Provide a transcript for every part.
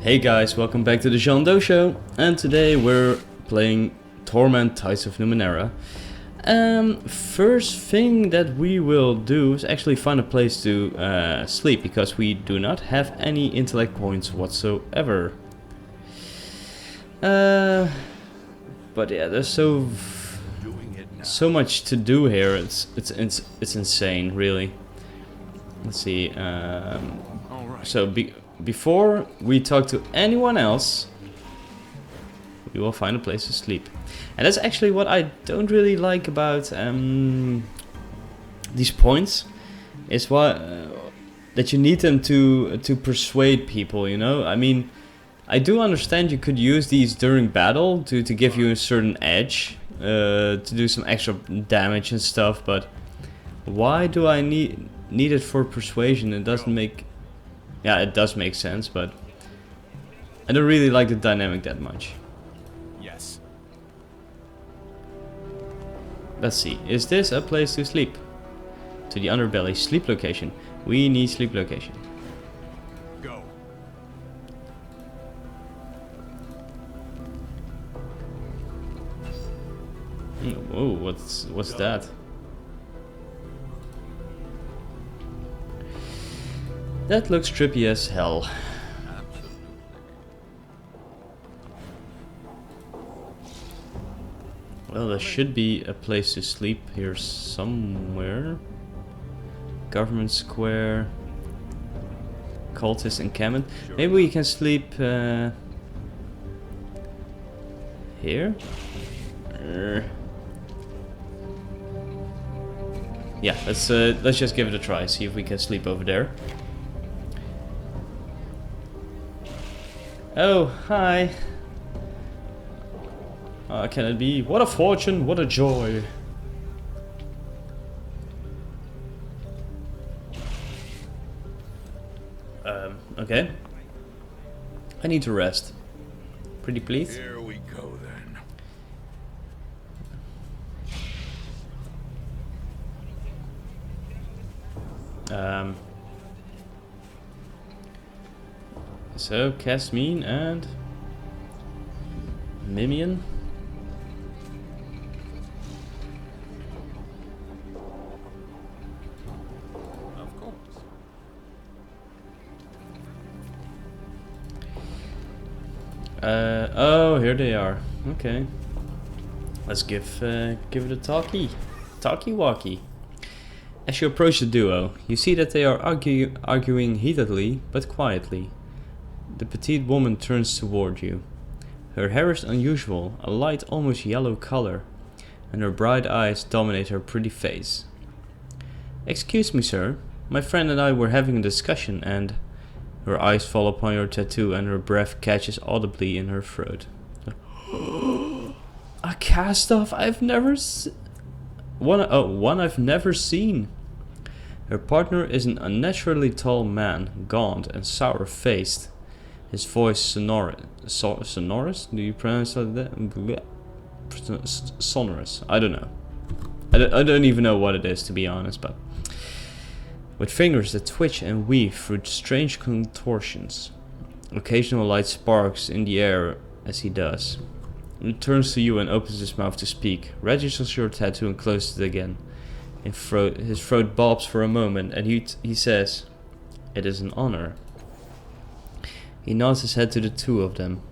Hey guys, welcome back to the Jean Do Show, and today we're playing Torment Tides of Numenera. First thing that we will do is actually find a place to sleep, because we do not have any intellect points whatsoever. But yeah, there's so much to do here. It's insane, really. Let's see. So before we talk to anyone else, we will find a place to sleep. And that's actually what I don't really like about these points, is that you need them to persuade people, you know? I mean, I do understand you could use these during battle to give you a certain edge, to do some extra damage and stuff, but why do I need it for persuasion? It doesn't make... Yeah, it does make sense, but I don't really like the dynamic that much. Yes. Let's see. Is this a place to sleep? To the underbelly. Sleep location. We need sleep location. Go. Whoa, what's that? That looks trippy as hell. Absolutely. Well, there should be a place to sleep here somewhere. Government Square. Cultist encampment. Maybe we can sleep here? Yeah, let's just give it a try. See if we can sleep over there. Oh, hi. Can it be? What a fortune, what a joy. Okay. I need to rest. Pretty please. Here we go then. So, Casmine and Mimian. Of course. Oh, here they are. Okay. Let's give it a talkie-walkie. As you approach the duo, you see that they are arguing heatedly, but quietly. The petite woman turns toward you. Her hair is unusual, a light, almost yellow color, and her bright eyes dominate her pretty face. "Excuse me, sir. My friend and I were having a discussion, and..." Her eyes fall upon your tattoo, and her breath catches audibly in her throat. "A Castoff I've never one I've never seen." Her partner is an unnaturally tall man, gaunt and sour-faced. His voice sonorous? Do you pronounce it that? Sonorous. I don't know. I don't even know what it is, to be honest, but... With fingers that twitch and weave through strange contortions. Occasional light sparks in the air as he does. He turns to you and opens his mouth to speak, registers your tattoo and closes it again. His throat bobs for a moment, and he says, "It is an honor." He nods his head to the two of them.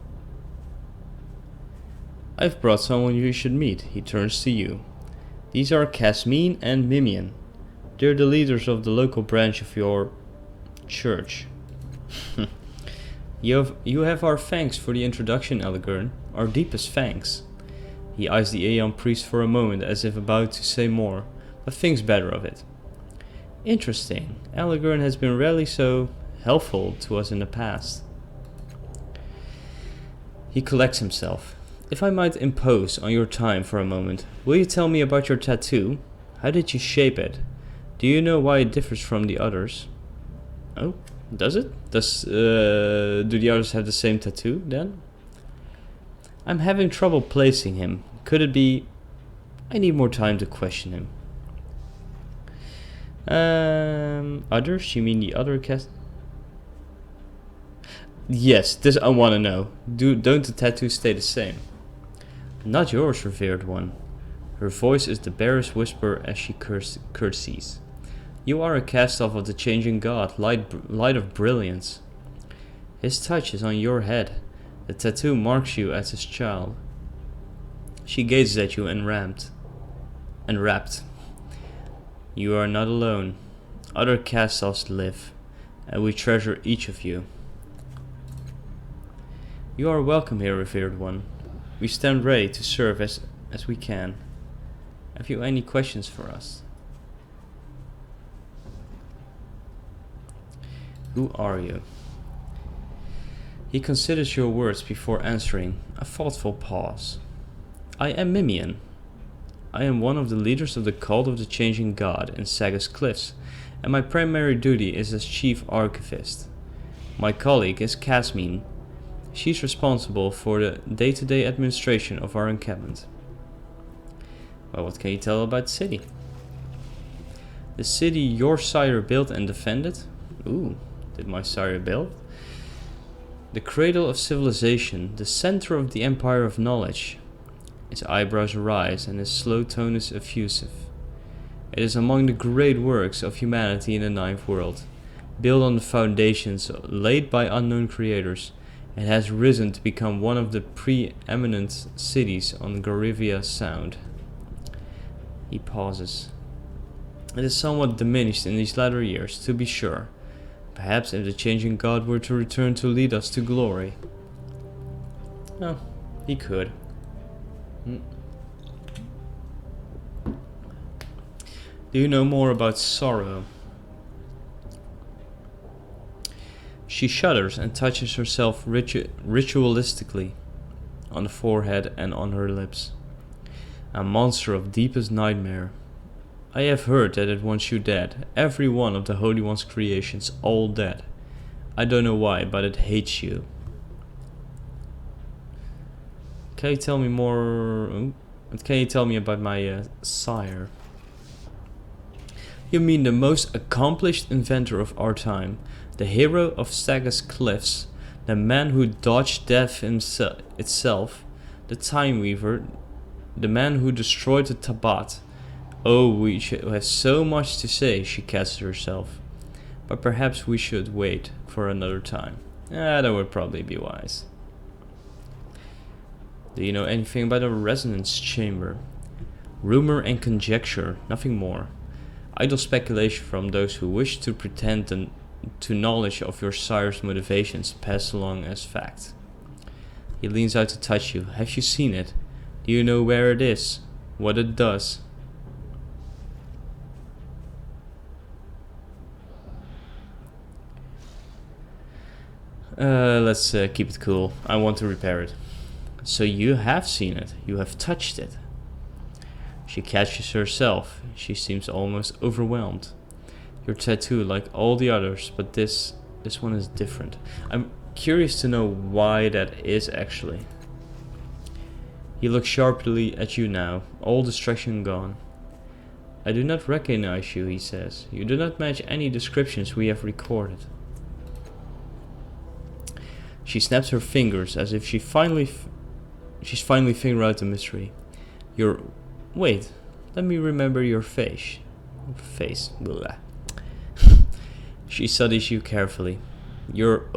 "I've brought someone you should meet." He turns to you. "These are Casmine and Mimian. They're the leaders of the local branch of your church." You have our thanks for the introduction, Elegern. Our deepest thanks." He eyes the Aeon priest for a moment as if about to say more, but thinks better of it. "Interesting. Elegern has been rarely so helpful to us in the past." He collects himself. "If I might impose on your time for a moment, will you tell me about your tattoo? How did you shape it? Do you know why it differs from the others?" "Oh, does it? Do the others have the same tattoo, then?" "I'm having trouble placing him. Could it be... I need more time to question him." Others? You mean the other cast... Yes, this I want to know. Don't the tattoos stay the same? Not yours, revered one. Her voice is the barest whisper as she curtsies. You are a cast-off of the changing god, light of brilliance. His touch is on your head. The tattoo marks you as his child. She gazes at you enrapt. You are not alone. Other cast-offs live, and we treasure each of you. You are welcome here, revered one. We stand ready to serve as we can. Have you any questions for us? Who are you? He considers your words before answering, a thoughtful pause. I am Mimian. I am one of the leaders of the cult of the changing god in Saga's Cliffs, and my primary duty is as chief archivist. My colleague is Casmine. She's responsible for the day-to-day administration of our encampment. Well, what can you tell about the city? The city your sire built and defended? Ooh, did my sire build? The cradle of civilization, the center of the empire of knowledge. His eyebrows rise and his slow tone is effusive. It is among the great works of humanity in the Ninth World. Built on the foundations laid by unknown creators, it has risen to become one of the preeminent cities on Garivia Sound. He pauses. It is somewhat diminished in these latter years, to be sure. Perhaps if the changing god were to return to lead us to glory. Oh, he could. Do you know more about sorrow? She shudders and touches herself ritualistically on the forehead and on her lips. A monster of deepest nightmare. I have heard that it wants you dead. Every one of the Holy One's creations, all dead. I don't know why, but it hates you. Can you tell me more? Can you tell me about my sire? You mean the most accomplished inventor of our time, the hero of Saga's Cliffs, the man who dodged death itself, the Time Weaver, the man who destroyed the Tabat. Oh, we should have so much to say, she casts herself. But perhaps we should wait for another time. That would probably be wise. Do you know anything about a resonance chamber? Rumor and conjecture, nothing more. Idle speculation from those who wish to pretend to knowledge of your sire's motivations passed along as fact. He leans out to touch you. Have you seen it? Do you know where it is? What it does? Let's keep it cool. I want to repair it. So you have seen it. You have touched it. She catches herself. She seems almost overwhelmed. Your tattoo, like all the others, but this one is different. I'm curious to know why that is actually. He looks sharply at you now, all distraction gone. I do not recognize you, he says. You do not match any descriptions we have recorded. She snaps her fingers as if she's finally figured out the mystery. Wait, let me remember your face. Blah. She studies you carefully. You're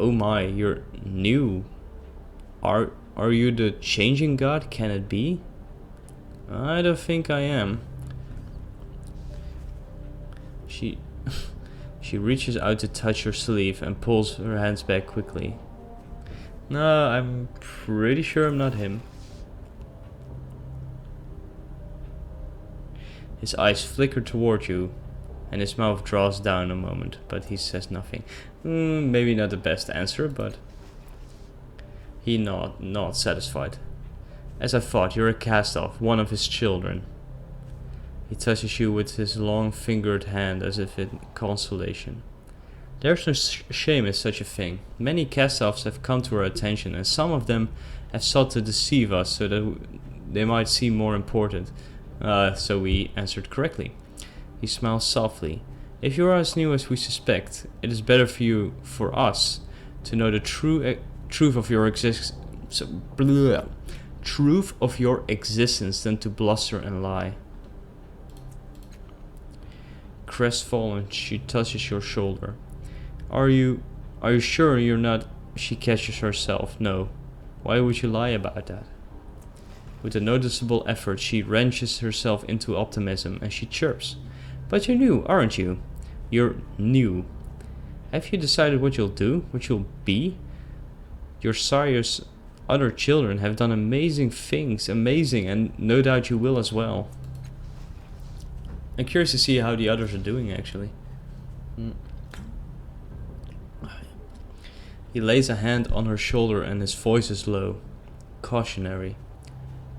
new. Are you the changing god? Can it be? I don't think I am. She reaches out to touch your sleeve and pulls her hands back quickly. No, I'm pretty sure I'm not him. His eyes flicker toward you, and his mouth draws down a moment, but he says nothing. Maybe not the best answer, but he not satisfied. As I thought, you're a cast-off, one of his children. He touches you with his long-fingered hand as if in consolation. There's no shame in such a thing. Many cast-offs have come to our attention, and some of them have sought to deceive us so that they might seem more important. So we answered correctly. He smiles softly. If you are as new as we suspect, it is better for us to know the truth of your truth of your existence than to bluster and lie. Crestfallen, she touches your shoulder. Are you sure you're not? She catches herself. No. Why would you lie about that? With a noticeable effort, she wrenches herself into optimism and she chirps. But you're new, aren't you? You're new. Have you decided what you'll do? What you'll be? Your sire's other children have done amazing things. Amazing, and no doubt you will as well. I'm curious to see how the others are doing, actually. He lays a hand on her shoulder and his voice is low. Cautionary.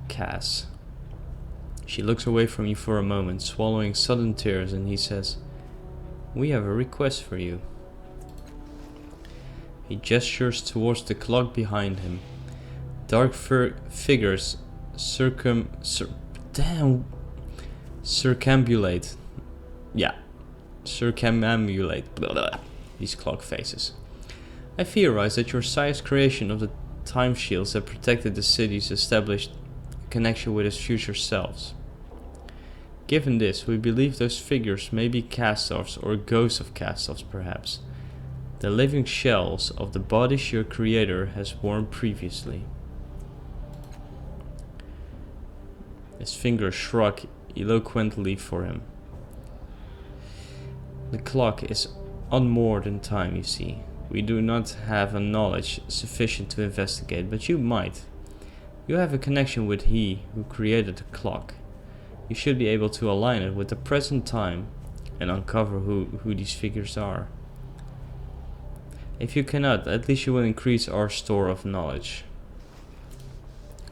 Cass. She looks away from you for a moment, swallowing sudden tears, and he says, "We have a request for you." He gestures towards the clock behind him. Dark figures circumambulate. Yeah. Circumambulate. Blah, blah, these clock faces. I theorize that your sire's creation of the time shields that protected the cities established a connection with his future selves. Given this, we believe those figures may be Castoffs or ghosts of Castoffs perhaps. The living shells of the bodies your creator has worn previously. His fingers shrug eloquently for him. The clock is unmoored in time, you see. We do not have a knowledge sufficient to investigate, but you might. You have a connection with he who created the clock. You should be able to align it with the present time and uncover who these figures are. If you cannot, at least you will increase our store of knowledge.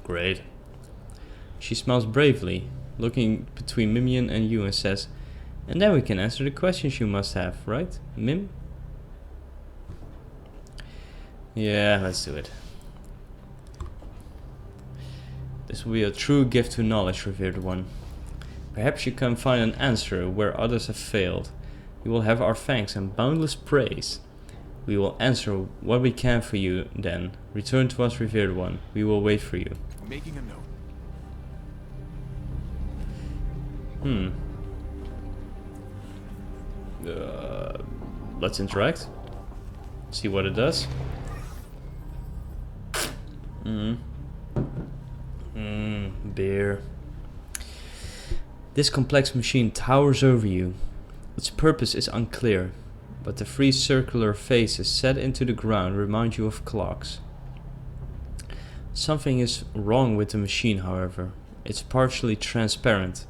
Great. She smiles bravely, looking between Mimian and you and says, "And then we can answer the questions you must have, right, Mim?" Yeah, let's do it. This will be a true gift to knowledge, revered one. Perhaps you can find an answer where others have failed. You will have our thanks and boundless praise. We will answer what we can for you then. Return to us, revered one. We will wait for you. Making a note. Let's interact. See what it does. Beer. This complex machine towers over you. Its purpose is unclear, but the three circular faces set into the ground remind you of clocks. Something is wrong with the machine, however. It's partially transparent,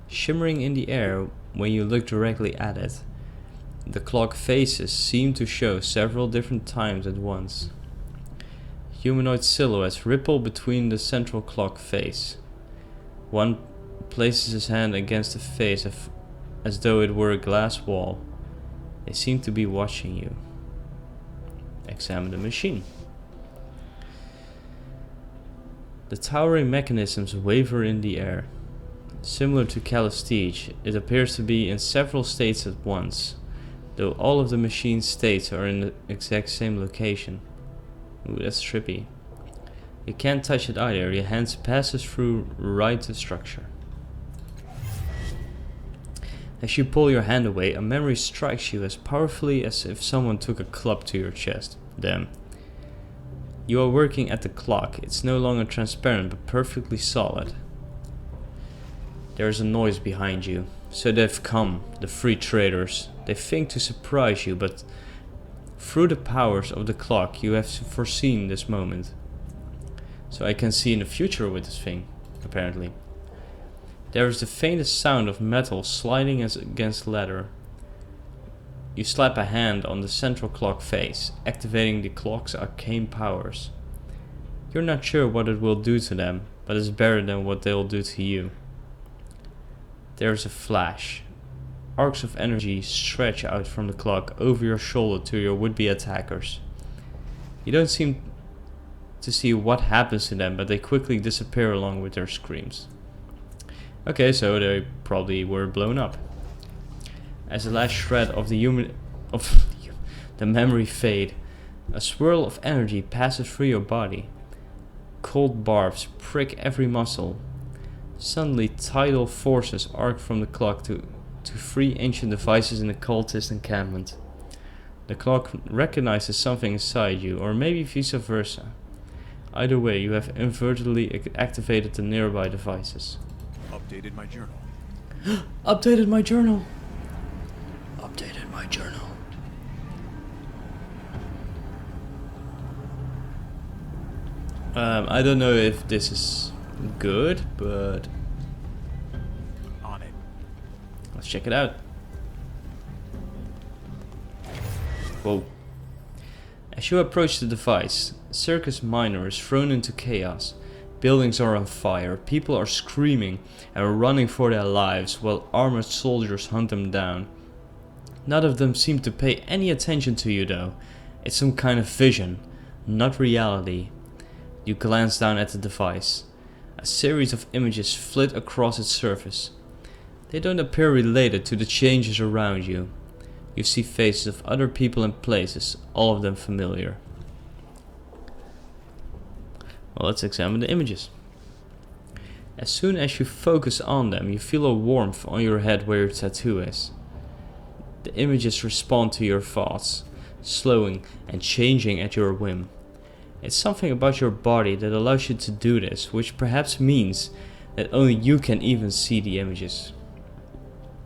shimmering in the air when you look directly at it. The clock faces seem to show several different times at once. Humanoid silhouettes ripple between the central clock face. One places his hand against the face as though it were a glass wall. They seem to be watching you. Examine the machine. The towering mechanisms waver in the air. Similar to Calestige, it appears to be in several states at once, though all of the machine's states are in the exact same location. Ooh, that's trippy. You can't touch it either, your hand passes through right the structure. As you pull your hand away, a memory strikes you as powerfully as if someone took a club to your chest. Damn. You are working at the clock. It's no longer transparent but perfectly solid. There is a noise behind you. So they've come, the free traders. They think to surprise you, but through the powers of the clock you have foreseen this moment. So I can see in the future with this thing, apparently. There is the faintest sound of metal sliding against leather. You slap a hand on the central clock face, activating the clock's arcane powers. You're not sure what it will do to them, but it's better than what they'll do to you. There is a flash. Arcs of energy stretch out from the clock over your shoulder to your would-be attackers. You don't seem to see what happens to them, but they quickly disappear along with their screams. Okay, so they probably were blown up. As the last shred of the memory fade, A swirl of energy passes through your body. Cold barbs prick every muscle. Suddenly, tidal forces arc from the clock to free ancient devices in the cultist encampment. The clock recognizes something inside you, or maybe vice versa. Either way, you have inadvertently activated the nearby devices. Updated my journal. Updated my journal. Updated my journal. I don't know if this is good, but On it. let's check it out. Whoa. As you approach the device, Circus Minor is thrown into chaos. Buildings are on fire, people are screaming and running for their lives while armored soldiers hunt them down. None of them seem to pay any attention to you though. It's some kind of vision, not reality. You glance down at the device. A series of images flit across its surface. They don't appear related to the changes around you. You see faces of other people and places, all of them familiar. Well, let's examine the images. As soon as you focus on them, you feel a warmth on your head where your tattoo is. The images respond to your thoughts, slowing and changing at your whim. It's something about your body that allows you to do this, which perhaps means that only you can even see the images.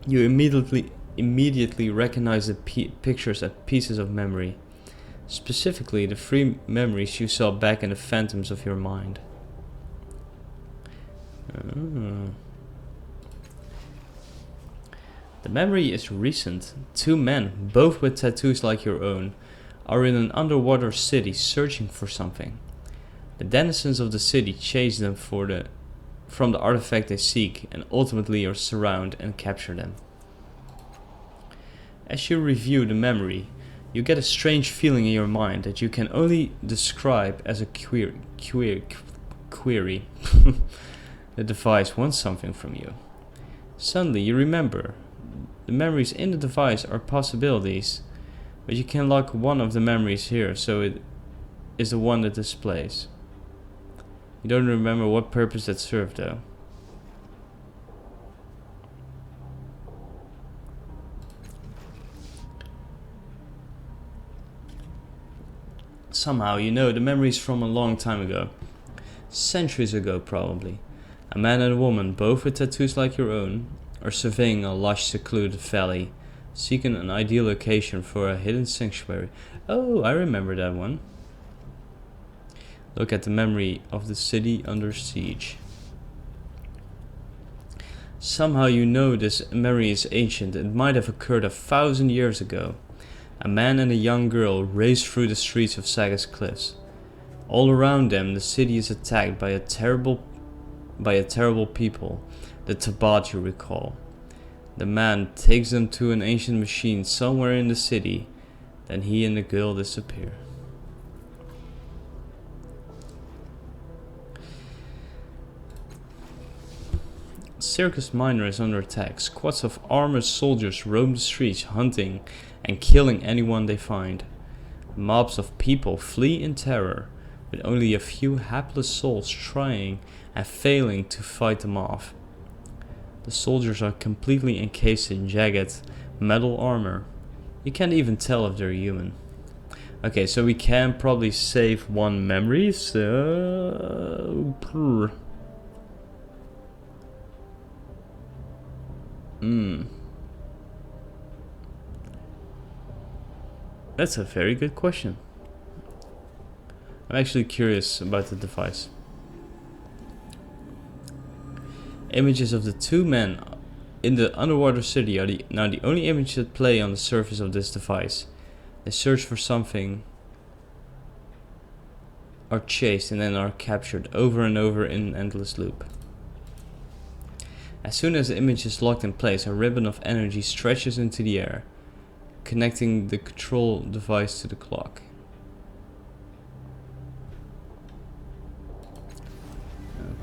You immediately recognize the pictures as pieces of memory. Specifically, the 3 memories you saw back in the phantoms of your mind. The memory is recent. 2 men, both with tattoos like your own, are in an underwater city searching for something. The denizens of the city chase them from the artifact they seek and ultimately surround and capture them. As you review the memory, you get a strange feeling in your mind that you can only describe as a query. The device wants something from you. Suddenly you remember, the memories in the device are possibilities, but you can lock one of the memories here, so it is the one that displays. You don't remember what purpose that served though. Somehow you know the memories from a long time ago. Centuries ago probably. A man and a woman, both with tattoos like your own, are surveying a lush secluded valley, seeking an ideal location for a hidden sanctuary. Oh, I remember that one. Look at the memory of the city under siege. Somehow you know this memory is ancient. It might have occurred 1,000 years ago. A man and a young girl race through the streets of Saga's cliffs. All around them, the city is attacked by a terrible people, the Tabat you recall. The man takes them to an ancient machine somewhere in the city, then he and the girl disappear. Circus Minor is under attack. Squads of armored soldiers roam the streets hunting and killing anyone they find. Mobs of people flee in terror, with only a few hapless souls trying and failing to fight them off. The soldiers are completely encased in jagged metal armor. You can't even tell if they're human. Okay, so we can probably save 1 memory, so... That's a very good question. I'm actually curious about the device. Images of the 2 men in the underwater city are now the only images that play on the surface of this device. They search for something, are chased, and then are captured over and over in an endless loop. As soon as the image is locked in place, a ribbon of energy stretches into the air, connecting the control device to the clock.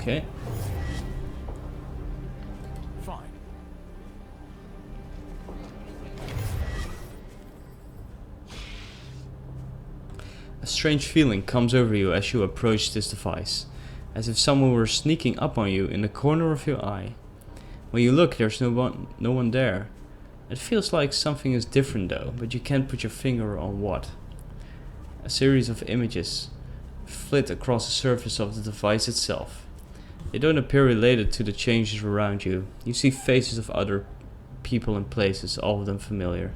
Okay. Fine. strange feeling comes over you as you approach this device, as if someone were sneaking up on you in the corner of your eye. When you look, there's no one there. It feels like something is different though, but you can't put your finger on what. A series of images flit across the surface of the device itself. They don't appear related to the changes around you. You see faces of other people and places, all of them familiar.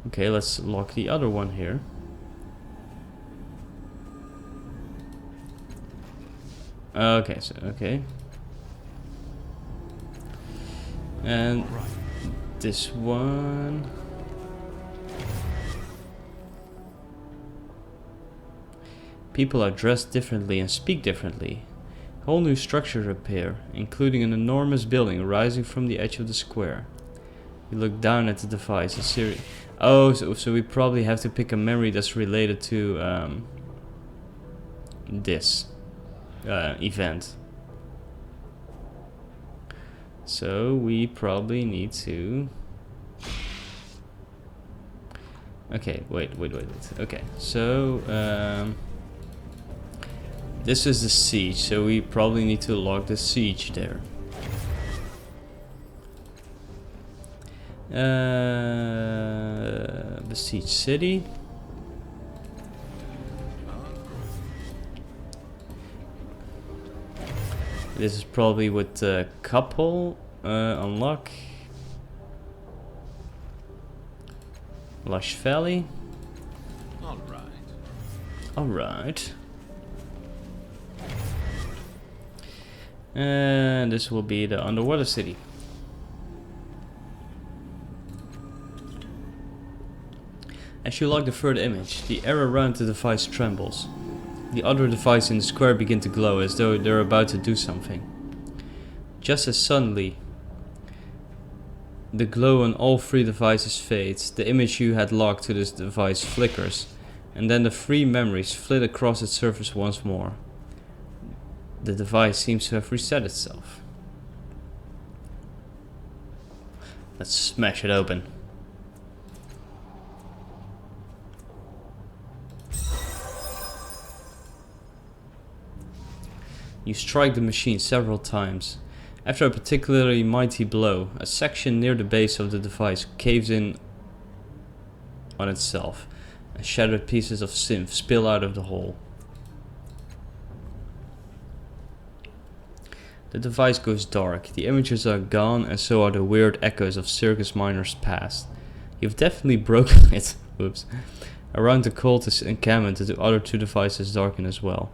Okay, let's lock the other one here. Okay. And this one. People are dressed differently and speak differently. Whole new structures appear, including an enormous building rising from the edge of the square. You look down at the device, a series. Oh, so we probably have to pick a memory that's related to this event. So we probably need to. Okay, wait. Okay, so this is the siege, so we probably need to log the siege there. Besiege city. This is probably with the couple unlock. Lush Valley. Alright. And this will be the underwater city. As you log the third image, the air around the device trembles. The other devices in the square begin to glow as though they're about to do something. Just as suddenly, the glow on all three devices fades, the image you had logged to this device flickers, and then the three memories flit across its surface once more. The device seems to have reset itself. Let's smash it open. You strike the machine several times. After a particularly mighty blow, a section near the base of the device caves in on itself, and shattered pieces of synth spill out of the hole. The device goes dark, the images are gone, and so are the weird echoes of Circus Minor's past. You've definitely broken it. Whoops. Around the cultist encampment, the other two devices darken as well.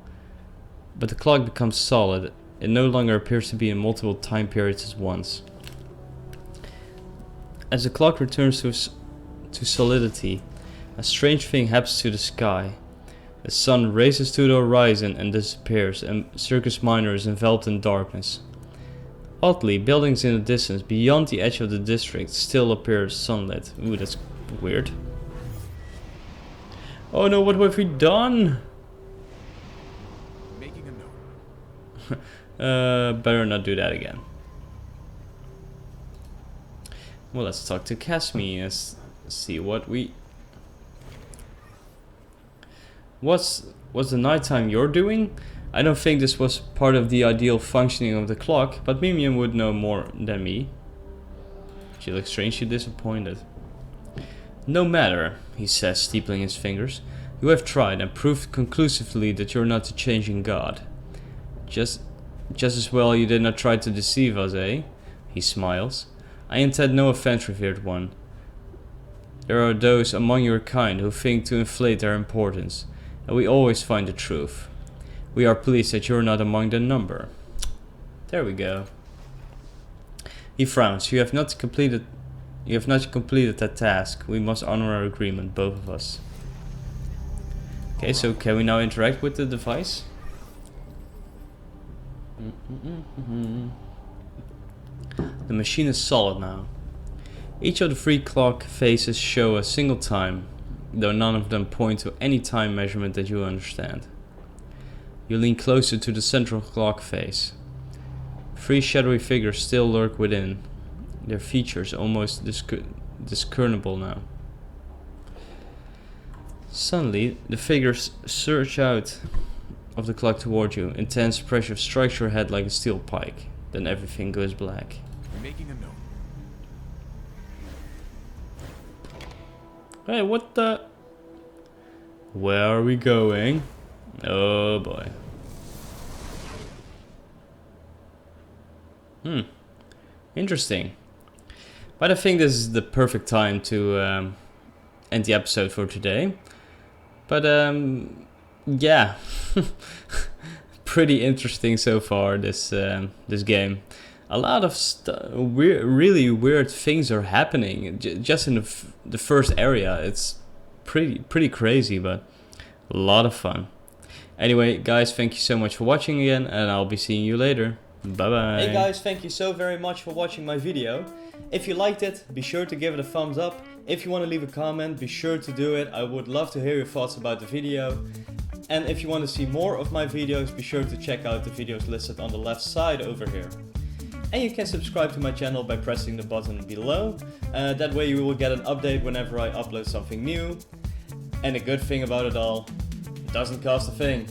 But the clock becomes solid. It no longer appears to be in multiple time periods at once. As the clock returns to solidity, a strange thing happens to the sky. The sun races to the horizon and disappears, and Circus Minor is enveloped in darkness. Oddly, buildings in the distance, beyond the edge of the district, still appear sunlit. Ooh, that's weird. Oh no, what have we done? Better not do that again. Well, let's talk to Casmi and see what we... What's the nighttime you're doing? I don't think this was part of the ideal functioning of the clock, but Mimian would know more than me. She looks strangely disappointed. No matter, he says, steepling his fingers. You have tried and proved conclusively that you're not the changing god. Just as well you did not try to deceive us, eh? He smiles. I intend no offense, revered one. There are those among your kind who think to inflate their importance, and we always find the truth. We are pleased that you're not among the number. There we go. He frowns. You have not completed that task. We must honor our agreement, both of us. Okay, so can we now interact with the device? The machine is solid now. Each of the three clock faces show a single time, though none of them point to any time measurement that you understand. You lean closer to the central clock face. Three shadowy figures still lurk within, their features almost discernible now. Suddenly, the figures surge out of the clock toward you. Intense pressure strikes your head like a steel pike. Then everything goes black. Making a note. Hey, what the? Where are we going? Oh boy. Interesting. But I think this is the perfect time to end the episode for today. But yeah, pretty interesting so far. This game, a lot of really weird things are happening just in the first area. It's pretty crazy, but a lot of fun. Anyway, guys, thank you so much for watching again, and I'll be seeing you later. Bye bye. Hey guys, thank you so very much for watching my video. If you liked it, be sure to give it a thumbs up. If you want to leave a comment, be sure to do it. I would love to hear your thoughts about the video. And if you want to see more of my videos, be sure to check out the videos listed on the left side over here. And you can subscribe to my channel by pressing the button below. That way you will get an update whenever I upload something new. And the good thing about it all, it doesn't cost a thing.